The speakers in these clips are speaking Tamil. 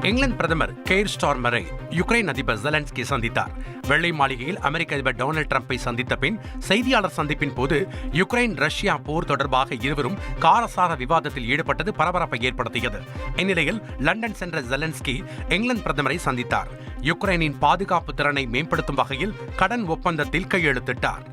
இங்கிலாந்து பிரதமர் கெய்ர் ஸ்டார்மரை யுக்ரைன் அதிபர் ஜெலன்ஸ்கி சந்தித்தார். வெள்ளை மாளிகையில் அமெரிக்க அதிபர் டொனால்டு டிரம்பை சந்தித்த பின் செய்தியாளர் சந்திப்பின் போது யுக்ரைன் ரஷ்யா போர் தொடர்பாக இருவரும் காரசார விவாதத்தில் ஈடுபட்டது பரபரப்பை ஏற்படுத்தியது. இந்நிலையில் லண்டன் சென்ற ஜெலன்ஸ்கி இங்கிலாந்து பிரதமரை சந்தித்தார். யுக்ரைனின் பாதுகாப்பு திறனை மேம்படுத்தும் வகையில் கடன் ஒப்பந்தத்தில் கையெழுத்திட்டார்.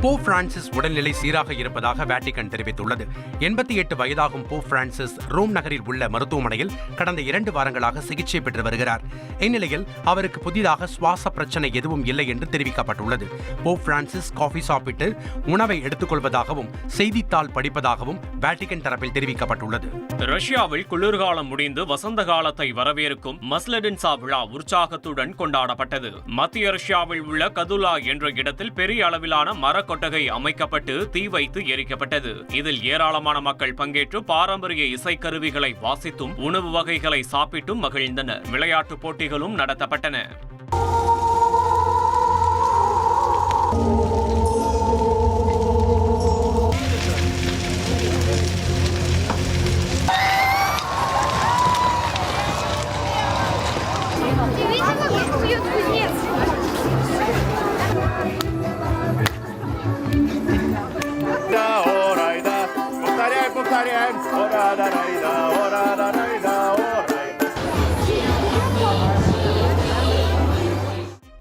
போப் பிரான்சிஸ் உடல்நிலை சீராக இருப்பதாக வேட்டிகன் தெரிவித்துள்ளது. 88 வயதாகும் போப் பிரான்சிஸ் ரோம் நகரில் உள்ள மருத்துவமனையில் கடந்த 2 வாரங்களாக சிகிச்சை பெற்று வருகிறார். இந்நிலையில் அவருக்கு புதிதாக சுவாச பிரச்சனை எதுவும் இல்லை என்று தெரிவிக்கப்பட்டுள்ளது. போப் பிரான்சிஸ் காஃபி சாப்பிட்டு உணவை எடுத்துக்கொள்வதாகவும் செய்தித்தாள் படிப்பதாகவும் வேட்டிகன் தரப்பில் தெரிவிக்கப்பட்டுள்ளது. ரஷ்யாவில் குளிர்காலம் முடிந்து வசந்த காலத்தை வரவேற்கும் மஸ்லெடின்சா விழா உற்சாகத்துடன் கொண்டாடப்பட்டது. மத்திய ரஷ்யாவில் உள்ள கதுலா என்ற இடத்தில் பெரிய அளவிலான மரக்கொட்டகை அமைக்கப்பட்டு தீ வைத்து எரிக்கப்பட்டது. இதில் ஏராளமான மக்கள் பங்கேற்று பாரம்பரிய இசைக்கருவிகளை வாசித்தும் உணவு வகைகளை சாப்பிட்டும் மகிழ்ந்தனர். விளையாட்டுப் போட்டிகளும் நடத்தப்பட்டன. Повторяем. Ора-да-рай-да, ора-да-рай-да.